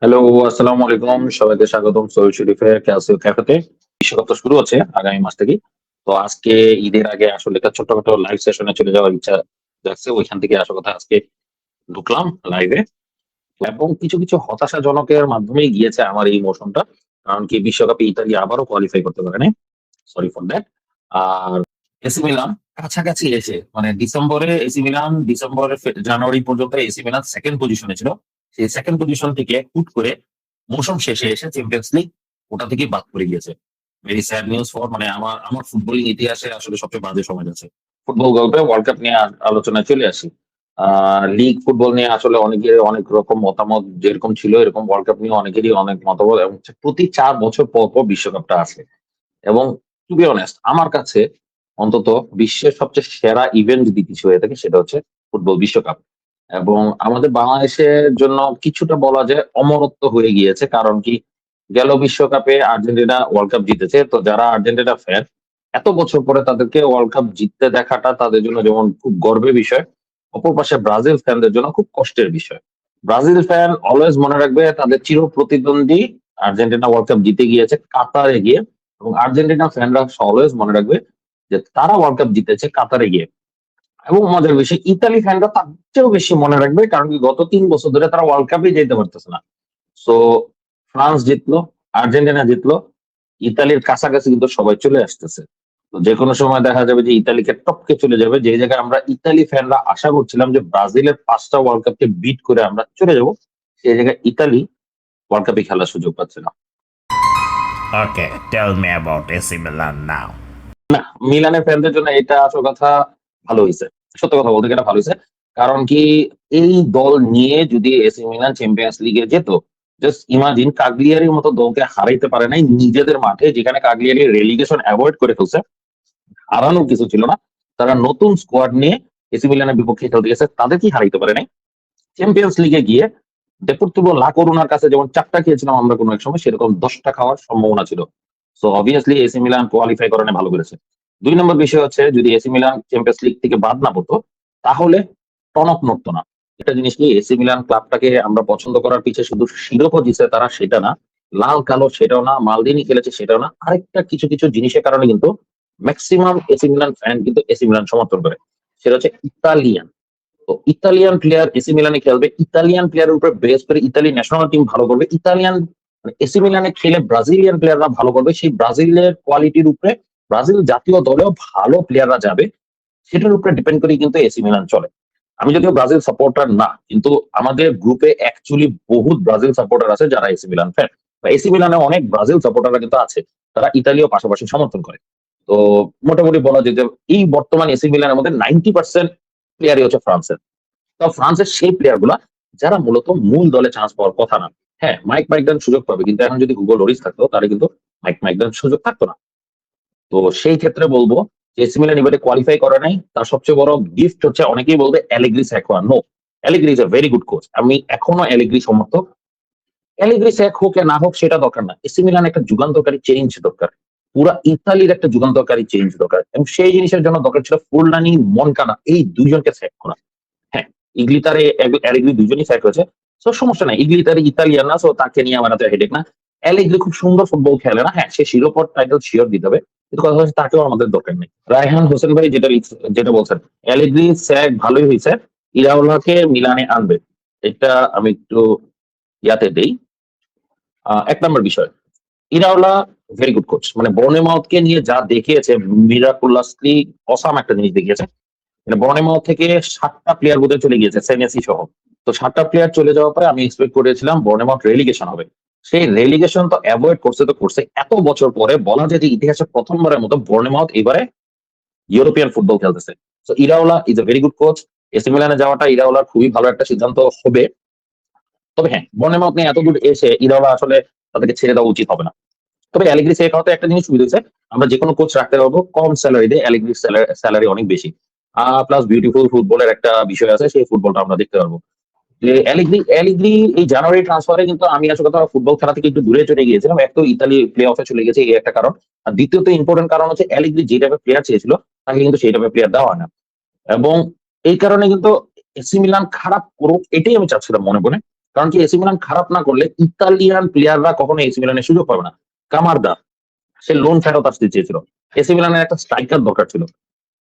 Hello, আসসালামু আলাইকুম। সবাইকে স্বাগতম সোহেল শরীফের ক্যাসিও ক্যাফেতে। বিশ্বকাপ তো শুরু হচ্ছে আগামী মাস থেকেই। তো আজকে ঈদের আগে আসলে একটা ছোটখাটো লাইভ সেশনে চলে যাওয়ার ইচ্ছা জাগছে। ওইখান থেকে আসল কথা আজকে ঢুকলাম লাইভে এবং কিছু হতাশাজনকের মাধ্যমেই গিয়েছে আমার এই মৌসুমটা। কারণ কি বিশ্বকাপে ইতালি আবারও কোয়ালিফাই করতে পারে নাই। Sorry for that. আর এসি মিলান কাছাকাছি এসে মানে জানুয়ারি পর্যন্ত এসি মিলান সেকেন্ড পজিশনে ছিল। সেই সেকেন্ড পজিশন থেকে হুট করে মৌসুম শেষে এসে চ্যাম্পিয়ন্স লিগ ওটা থেকে বাদ পড়ে গিয়েছে। ভেরি স্যাড নিউজ ফর মানে আমার ফুটবলিং ইতিহাসে আসলে সবচেয়ে বাজে সময় যাচ্ছে। ফুটবল গল্পে ওয়ার্ল্ড কাপ নিয়ে আলোচনায় চলে আসি। লিগ ফুটবল নিয়ে আসলে অনেকের অনেক রকম মতামত যেরকম ছিল এরকম ওয়ার্ল্ড কাপ নিয়ে অনেকেরই অনেক মতামত এবং প্রতি 4 বছর পর পর বিশ্বকাপটা আসে। এবং টু বি অনেস্ট আমার কাছে অন্তত বিশ্বের সবচেয়ে সেরা ইভেন্ট যদি কিছু হয়ে থাকে সেটা হচ্ছে ফুটবল বিশ্বকাপ। এবং আমাদের বাংলাদেশের জন্য কিছুটা বলা যায় অমরত্ব হয়ে গিয়েছে। কারণ কি গেল বিশ্বকাপে আর্জেন্টিনা ওয়ার্ল্ড কাপ জিতেছে, তো যারা আর্জেন্টিনা ফ্যান এত বছর পরে তাদেরকে ওয়ার্ল্ড কাপ জিততে দেখাটা তাদের জন্য যেমন খুব গর্বের বিষয়, অপর পাশে ব্রাজিল ফ্যানদের জন্য খুব কষ্টের বিষয়। ব্রাজিল ফ্যান অলওয়েজ মনে রাখবে তাদের চির প্রতিদ্বন্দ্বী আর্জেন্টিনা ওয়ার্ল্ড কাপ জিতে গিয়েছে কাতারে গিয়ে, এবং আর্জেন্টিনা ফ্যানরা অলওয়েজ মনে রাখবে যে তারা ওয়ার্ল্ড কাপ জিতেছে কাতারে গিয়ে। এবং মজার বিষয় ইতালি ফ্যানরা তার চেয়েও বেশি মনে রাখবে, কারণ কি গত 3 বছর ধরে তারা ওয়ার্ল্ড কাপে যেতে পারতেছে না। সো ফ্রান্স জিতলো, আর্জেন্টিনা জিতলো, ইতালির কাছাকাছি কিন্তু সবাই চলে আসতেছে। তো যে কোনো সময় দেখা যাবে যে ইতালিকে টপকে চলে যাবে, যে জায়গায় আমরা ইতালি ফ্যানরা আশা করছিলাম যে ব্রাজিলের 5টা ওয়ার্ল্ড কাপকে বিট করে আমরা চলে যাব, সেই জায়গায় ইতালি ওয়ার্ল্ড কাপে খেলার সুযোগ পাচ্ছে না। Okay, tell me about AC Milan now. না, মিলানের ফ্যানদের জন্য এটা আসল কথা ভালো হয়েছে। সত্য কথা বলতে গেলে ভালো হয়েছে। কারণ কি এই দল নিয়ে যদি এসি মিলান চ্যাম্পিয়ন্স লিগে যেত, জাস্ট ইমাজিন কাগলিয়ারির মতো দলকে হারাইতে পারে নাই নিজেদের মাঠে, যেখানে কাগলিয়ারি রেলিগেশন অ্যাভয়েড করে ফেলছে। হারানোর কিছু ছিল না। তারা নতুন স্কোয়াড নিয়ে এসি মিলানের বিপক্ষে খেলতে গেছে, তাদেরকেই হারাইতে পারে নাই। চ্যাম্পিয়ন্স লিগে গিয়ে দেপোর্তিভো লা করুনার কাছে যেমন 4টা খেয়েছিলাম আমরা কোনো এক সময়, সেরকম 10টা খাওয়ার সম্ভাবনা ছিল। So obviously AC Milan qualify করানো ভালো করেছে। 2 নম্বর বিষয় হচ্ছে যদি এসি মিলান চ্যাম্পিয়ন্স লিগ থেকে বাদ না পড়তো তাহলে টনক নড়তো না। একটা জিনিস কি এসি মিলান ক্লাবটাকে আমরা পছন্দ করার পিছিয়ে শুধু শিরোপা জিতছে তারা সেটা না, লাল কালো সেটাও না, মালদিনি খেলেছে সেটাও না, আরেকটা কিছু কিছু জিনিসের কারণে কিন্তু ম্যাক্সিমাম এসি মিলান ফ্যান কিন্তু এসি মিলান সমর্থন করে। সেটা হচ্ছে ইতালিয়ান। তো ইতালিয়ান প্লেয়ার এসি মিলানে খেলবে, ইতালিয়ান প্লেয়ারের উপরে বেস করে ইতালি ন্যাশনাল টিম ভালো করবে, ইতালিয়ান এসি মিলানে খেলে ব্রাজিলিয়ান প্লেয়াররা ভালো করবে, সেই ব্রাজিলের কোয়ালিটির উপরে ব্রাজিল জাতীয় দলেও ভালো প্লেয়াররা যাবে, সেটার উপরে ডিপেন্ড করে কিন্তু এসি মিলান চলে। আমি যদিও ব্রাজিল সাপোর্টার না, কিন্তু আমাদের গ্রুপে অ্যাকচুয়ালি বহুত ব্রাজিল সাপোর্টার আছে যারা এসি মিলান ফ্যান, বা এসি মিলানে অনেক ব্রাজিল সাপোর্টাররা কিন্তু আছে তারা ইতালিও পাশাপাশি সমর্থন করে। তো মোটামুটি বলা যায় যে এই বর্তমান এসি মিলানের মধ্যে 90% প্লেয়ারই হচ্ছে ফ্রান্সের। তো ফ্রান্সের সেই প্লেয়ার গুলা যারা মূলত মূল দলে চান্স পাওয়ার কথা না। হ্যাঁ, মাইক মাইকডান সুযোগ পাবে, কিন্তু এখন যদি হুগো লরিস থাকতো তাহলে কিন্তু মাইক মাইকডান সুযোগ থাকতো না। তো সেই ক্ষেত্রে বলবো যে এসি মিলান এবারে কোয়ালিফাই করে নাই, তার সবচেয়ে বড় গিফট হচ্ছে অনেকেই বলবে অ্যালেগ্রি স্যাকোয়া। No, Allegri is a very good coach, আমি এখনো অ্যালেগ্রি সমর্থক। অ্যালেগ্রি স্যাক হোক না হোক সেটা দরকার না, এসি মিলান একটা যুগান্তকারী চেঞ্জ দরকার, পুরা ইতালির একটা যুগান্তকারী চেঞ্জ দরকার, এবং সেই জিনিসের জন্য দরকার ছিল ফুলদানি মনকানা এই দুইজনকে স্যাক করা। হ্যাঁ, ইগলিতারে অ্যালেগ্রি দুজনই স্যাক হয়েছে। সো সমস্যা নাই, ইগলিতারে ইতালিয়ান না, সো তাকে নিয়ে আমার এত হেডেক না। অ্যালেগ্রি খুব সুন্দর ফুটবল খেলে না, হ্যাঁ সে শিরোপা টাইটেল শিওর দিতে হবে, কিন্তু কথা হচ্ছে তাকেও আমাদের দরকার নেই। রায়হান হোসেন ভাই যেটা বলছেন অ্যালেগ্রি স্যাক ভালোই হয়েছে, ইরাওলাকে মিলানে আনবে, এটা আমি একটু ইয়াতে দেই। 1 নম্বর বিষয়, ইরাওলা ভেরি গুড কোচ, মানে বর্নেমাউথকে নিয়ে যা দেখিয়েছে মিরাকুলাসলি অসাম একটা জিনিস দেখিয়েছে। মানে বর্নেমাউথ থেকে 7টা প্লেয়ার বোধহয় চলে গিয়েছে সেনেসি সহ। তো 7টা প্লেয়ার চলে যাওয়ার পরে আমি এক্সপেক্ট করেছিলাম বর্নেমাউথ রেলিগেশন হবে। সেই রেলিগেশন তো অ্যাভয়েড করছে, তো করছে এত বছর পরে বলা যায় যে ইতিহাসে প্রথমবারের মতো বর্নেমাউথ এবারে ইউরোপিয়ান ফুটবল খেলতেছে। তো Iraola is a very good coach, AC মিলানে যাওয়াটা ইরাওলার খুবই ভালো একটা সিদ্ধান্ত হবে। তবে হ্যাঁ, বর্নেমাউথ নিয়ে এত দূর এসে ইরাওলা আসলে তাদেরকে ছেড়ে দেওয়া উচিত হবে না। তবে অ্যালেগ্রি সে খাওয়াতে একটা জিনিস সুবিধা হয়েছে, আমরা যে কোনো কোচ রাখতে পারবো কম স্যালারি দিয়ে, অ্যালেগ্রির স্যালারি অনেক বেশি। প্লাস বিউটিফুল ফুটবলের একটা বিষয় আছে, সেই ফুটবলটা আমরা দেখতে পারবো। যে অ্যালেগ্রি এই জানুয়ারি ট্রান্সফারে কিন্তু আমি আসলে কথা ফুটবল খেলা থেকে একটু দূরে চলে গিয়েছিলাম। এক তো ইতালি প্লে অফে চলে গেছে, এই একটা কারণ। আর দ্বিতীয়ত ইম্পর্টেন্ট কারণ হচ্ছে অ্যালেগ্রি যে টাইপের প্লেয়ার চেয়েছিল তাকে কিন্তু সেই টাইপের প্লেয়ার দেওয়া হয় না। এবং এই কারণে কিন্তু এসি মিলান খারাপ করুক এটাই আমি চাচ্ছিলাম মনে মনে। কারণ কি এসি মিলান খারাপ না করলে ইতালিয়ান প্লেয়াররা কখনো এসি মিলানের সুযোগ পাবে না। কামারদা সে লোন ফেরত আসতে চেয়েছিল। এসি মিলানের একটা স্ট্রাইকার দরকার ছিল।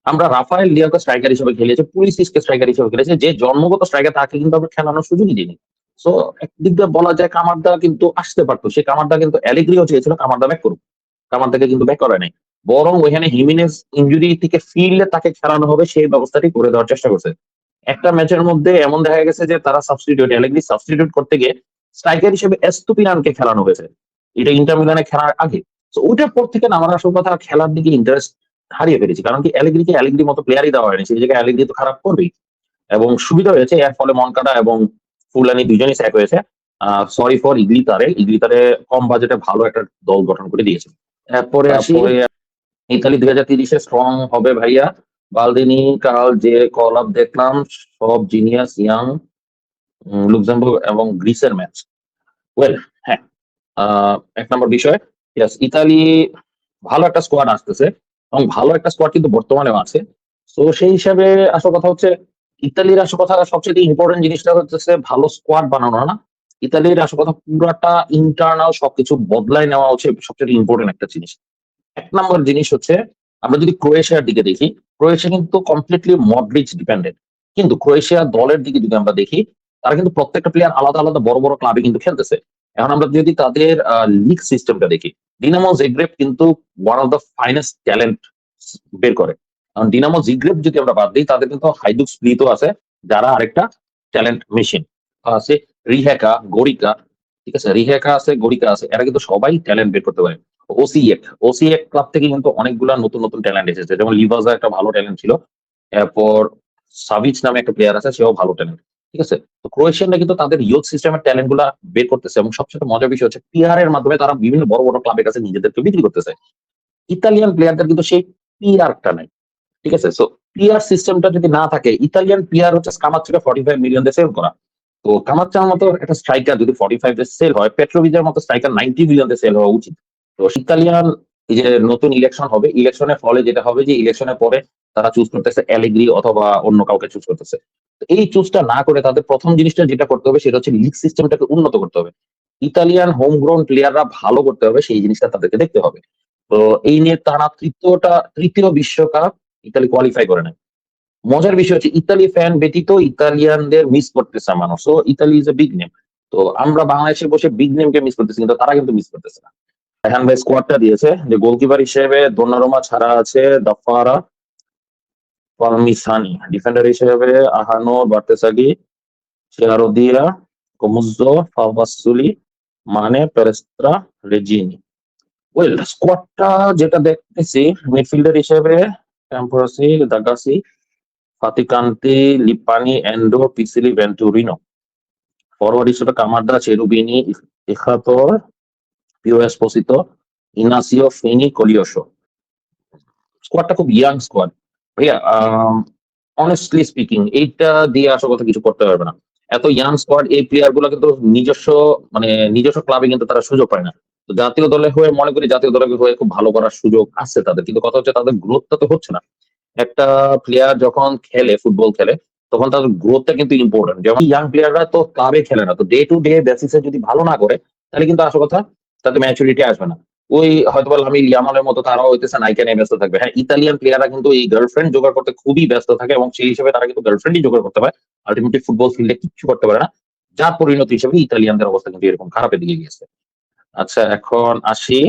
আমরা রাফায়েল লিয়াওকে স্ট্রাইকার হিসেবে খেলিয়েছি, পুলিসিচকে স্ট্রাইকার হিসেবে খেলেছে, যে জন্মগত স্ট্রাইকার তাকে কিন্তু আমরা খেলানোর সুযোগই দিইনি। সো একদিক দিয়ে বলা যায় কামারদা কিন্তু আসতে পারতো, সে কামারদা কিন্তু অ্যালেগ্রিও চেয়েছিল কামারদা ব্যাক করুক, কামারদাকে কিন্তু ব্যাক করায় নাই, বরং ওইখানে হিমিনেজ ইনজুরি থেকে ফিরলে তাকে খেলানো হবে সেই ব্যবস্থাটি করে দেওয়ার চেষ্টা করছে। একটা ম্যাচের মধ্যে এমন দেখা গেছে যে তারা সাবস্টিটিউট অ্যালেগ্রি সাবস্টিটিউট করতে গিয়ে স্ট্রাইকার হিসেবে এস্তুপিনানকে খেলানো হয়েছে, এটা ইন্টার মিলানে খেলার আগে। তো ওইটার পর থেকে না আমার আসল কথা খেলার দিকে ইন্টারেস্ট হারিয়ে ফেলেছি, কারণ কি অ্যালেগ্রিকে অ্যালেগ্রি মতো প্লেয়ারই দেওয়া হয়নি, সেই জায়গায় অ্যালেগ্রি তো খারাপ করবেই। এবং সুবিধা হয়েছে এর ফলে মনকাডা এবং ফুলানি দুজনই স্যাক হয়েছে। সরি ফর ইগলিতারে, ইগলিতারে কম বাজেটে ভালো একটা দল গঠন করে দিয়েছে। এরপরে আসি ইতালি 2030-এ স্ট্রং হবে ভাইয়া। বালদিনি কাল যে কল আপ দেখলাম সব জিনিয়াস ইয়াং, লুক্সেমবুর্গ এবং গ্রিসের ম্যাচ। ওয়েল হ্যাঁ, এক নম্বর বিষয়, ইয়েস ইতালি ভালো একটা স্কোয়াড আসতেছে এবং ভালো একটা স্কোয়াড কিন্তু বর্তমানেও আছে। তো সেই হিসাবে আসল কথা হচ্ছে ইতালির আসল কথা সবচেয়ে ইম্পর্টেন্ট জিনিসটা হচ্ছে ভালো স্কোয়াড বানানো না, ইতালির আসল কথা পুরাটা ইন্টারনাল সবকিছু বদলায় নেওয়া হচ্ছে সবচেয়ে ইম্পর্টেন্ট একটা জিনিস। এক নম্বর জিনিস হচ্ছে আমরা যদি ক্রোয়েশিয়ার দিকে দেখি, ক্রোয়েশিয়া কিন্তু কমপ্লিটলি মডরিচ ডিপেন্ডেন্ট, কিন্তু ক্রোয়েশিয়া দলের দিকে যদি আমরা দেখি তারা কিন্তু প্রত্যেকটা প্লেয়ার আলাদা আলাদা বড় বড় ক্লাবে কিন্তু খেলতেছে। এখন আমরা যদি তাদের লিগ সিস্টেমটা দেখি, ডিনামো জিগ্রেব কিন্তু one of the finest talent বের করে। কারণ ডিনামো জিগ্রেব যদি আমরা বাদ দিই তাদের কিন্তু হাইদুক স্প্লিটও আছে, যারা আরেকটা ট্যালেন্ট মেশিন আছে, রিহেকা গরিকা, ঠিক আছে, রিহেকা আছে গরিকা আছে, এরা কিন্তু সবাই ট্যালেন্ট বের করতে পারে। ওসিএক ক্লাব থেকে কিন্তু অনেকগুলা নতুন নতুন ট্যালেন্ট এসেছে, যেমন লিভাজা একটা ভালো ট্যালেন্ট ছিল, এরপর সাভিচ নামে একটা প্লেয়ার আছে, সেও ভালো ট্যালেন্ট, ঠিক আছে। তো ক্রোয়েশিয়ানরা কিন্তু তাদের ইউথ সিস্টেমের ট্যালেন্ট গুলা বের করতেছে এবং সবচেয়ে মজার বিষয় হচ্ছে পিআর এর মাধ্যমে তারা বিভিন্ন বড় বড় ক্লাবের কাছে নিজেদেরকে বিক্রি করতেছে। ইতালিয়ান প্লেয়ারদের কিন্তু সেই পিআরটা নাই, ঠিক আছে। সো পিআর সিস্টেমটা যদি না থাকে, ইতালিয়ান পিআর হচ্ছে স্কামাচ্চাকে 45 মিলিয়ন দিয়ে সেল করা। তো কামাচ্চার মতো একটা স্ট্রাইকার যদি 45 দিয়ে সেল হয়, পেট্রোভিচের মতো স্ট্রাইকার 90 মিলিয়ন দিয়ে সেল হওয়া উচিত। তো ইতালিয়ান এই যে নতুন ইলেকশন হবে, ইলেকশনের ফলে যেটা হবে যে ইলেকশনের পরে তারা চুজ করতেছে অ্যালেগ্রি অথবা অন্য কাউকে চুজ করতেছে। তো এই চুজটা না করে তাদের প্রথম জিনিসটা যেটা করতে হবে সেটা হচ্ছে লিগ সিস্টেমটাকে উন্নত করতে হবে, ইতালিয়ান হোম গ্রাউন প্লেয়াররা ভালো করতে হবে, সেই জিনিসটা তাদেরকে দেখতে হবে। তো এই নিয়ে তারা তৃতীয় বিশ্বকাপ ইতালি কোয়ালিফাই করে নেয়। মজার বিষয় হচ্ছে ইতালি ফ্যান ব্যতীত ইতালিয়ানদের মিস করতেছে মানুষ, তো Italy is a big name. তো আমরা বাংলাদেশে বসে বিগ নেমকে মিস করতেছি, কিন্তু তারা কিন্তু মিস করতেছে না। এখন ভাই স্কোয়াডটা দিয়েছে যে গোলকিপার হিসেবে দোনারুমা ছাড়া আছে দাফারা পালমিসানি, ডিফেন্ডার হিসেবে আহানো বার্তেসাগি, চেয়ারোদিয়া, কোমুজো, ফাভাসুলি, মানে পেরেস্ত্রা, রেজিনি। ওয়েল স্কোয়াডটা যেটা দেখতেছি, মিডফিল্ডার হিসেবে টেম্পোরাসি, দাগাসি, ফাতিকান্তি, লিপানি, এন্ডো, পিসিলি, ভেন্টুরিনো। ফরওয়ার্ড হিসেবে কামারদা, চেরুবিনি, ইখাতর, পিও এসপোসিতো, ইনাসিও, ফিনি, কলিওসো। স্কোয়াডটা খুব ইয়াং স্কোয়াড ভাইয়া। অনেস্টলি স্পিকিং এইটা দিয়ে আসল কথা কিছু করতে পারবে না, এত ইয়াং স্কোয়াড। এই প্লেয়ার গুলো কিন্তু নিজস্ব ক্লাবে কিন্তু তারা সুযোগ পায় না। তো জাতীয় দলে হয়ে মনে করি জাতীয় দলে হয়ে খুব ভালো করার সুযোগ আছে তাদের, কিন্তু কথা হচ্ছে তাদের গ্রোথটা তো হচ্ছে না। একটা প্লেয়ার যখন ফুটবল খেলে তখন তাদের গ্রোথটা কিন্তু ইম্পর্টেন্ট। যেমন ইয়াং প্লেয়াররা তো ক্লাবে খেলে না, তো ডে টু ডে বেসিসে যদি ভালো না করে তাহলে কিন্তু আসল কথা তাদের ম্যাচুরিটি আসবে না। ওই হয়তো আমি ইয়ামালের মতো তারাও হইতেছে নায়িকা নিয়ে ব্যস্ত থাকবে। হ্যাঁ, ইতালিয়ান প্লেয়াররা কিন্তু এই গার্লফ্রেন্ড জোগাড় করতে খুবই ব্যস্ত থাকে এবং সেই হিসেবে তারা কিন্তু গার্লফ্রেন্ডই জোগাড় করতে পারে, আলটিমেটলি ফুটবল ফিল্ডে কিচ্ছু করতে পারে না, যার পরিণতি হিসেবে ইতালিয়ানদের অবস্থা কিন্তু এরকম খারাপের দিকে গিয়েছে। আচ্ছা এখন আসি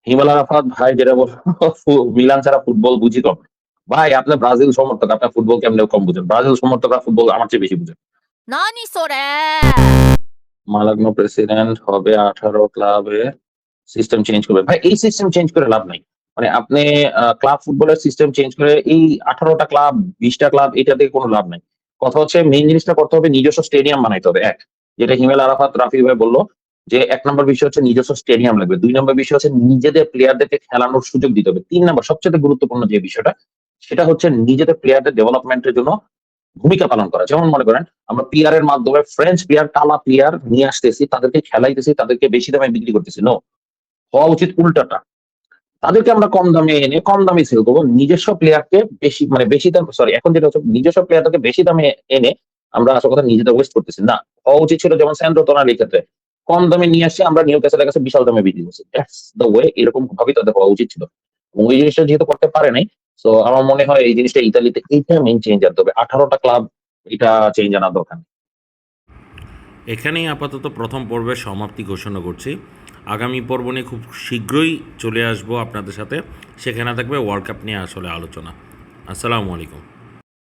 হিমাল আরাফাত ভাই যেটা বলল মিলান ছাড়া ফুটবল বুঝি কম। ভাই আপনার ব্রাজিল সমর্থক, আপনার ফুটবল কেমনে কম বুঝেন? ব্রাজিল সমর্থকরা ফুটবল আমার চেয়ে বেশি বুঝেন। 何それ মালাগ্নো প্রেসিডেন্ট হবে, 18 ক্লাবে সিস্টেম চেঞ্জ করবে। ভাই এই সিস্টেম চেঞ্জ করে লাভ নাই, মানে আপনি ক্লাব ফুটবলের সিস্টেম চেঞ্জ করে এই 18টা ক্লাব 20টা ক্লাব এটা থেকে কোনো লাভ নাই। কথা হচ্ছে মেইন জিনিসটা করতে হবে, নিজস্ব স্টেডিয়াম বানাইতে হবে। এক, যেটা হিমেল আরাফাত রাফি ভাই বললো যে 1 নম্বর বিষয় হচ্ছে নিজস্ব স্টেডিয়াম লাগবে। 2 নম্বর বিষয় হচ্ছে নিজেদের প্লেয়ারদেরকে খেলানোর সুযোগ দিতে হবে। 3 নম্বর সবচেয়ে গুরুত্বপূর্ণ যে বিষয়টা সেটা হচ্ছে নিজেদের প্লেয়ারদের ডেভেলপমেন্টের জন্য ভূমিকা পালন করা। যেমন মনে করেন আমরা পিআর এর মাধ্যমে ফ্রেঞ্চ প্লেয়ার, টালা প্লেয়ার নিয়ে আসতেছি, তাদেরকে খেলাইতেছি, তাদেরকে বেশি দামে বিক্রি করতেছি। নো, হওয়া উচিত উল্টাটা। তাদেরকে আমরা কম দামে এনে কম দামে সেল করবো, নিজস্ব প্লেয়ারকে বেশি দাম, সরি এখন যেটা হচ্ছে নিজস্ব প্লেয়ারকে বেশি দামে এনে আমরা আসল কথা নিজেদের ওয়েস্ট করতেছি না। হওয়া উচিত ছিল যেমন স্যান্ড্রো টোনালির ক্ষেত্রে। কম দামে নিয়ে আসছে, আমরা নিউক্যাসলের কাছে বিশাল দামে বিক্রি করছি। দ্যাটস দ্য ওয়ে, এরকম ভাবেই তাদের হওয়া উচিত ছিল। এবং ওই জিনিসটা যেহেতু করতে পারে নাই, সো আমার মনে হয় এই জিনিসটা ইতালিতে এইটা মেইন চেঞ্জ আনতে হবে। 18 টা ক্লাব, এটা চেঞ্জ আনার দরকার নেই। এখানেই আপাতত প্রথম পর্বের সমাপ্তি ঘোষণা করছি। আগামী পর্ব নিয়ে খুব শীঘ্রই চলে আসবো আপনাদের সাথে। সেখানে থাকবে ওয়ার্ল্ড কাপ নিয়ে আসলে আলোচনা। আসসালামু আলাইকুম।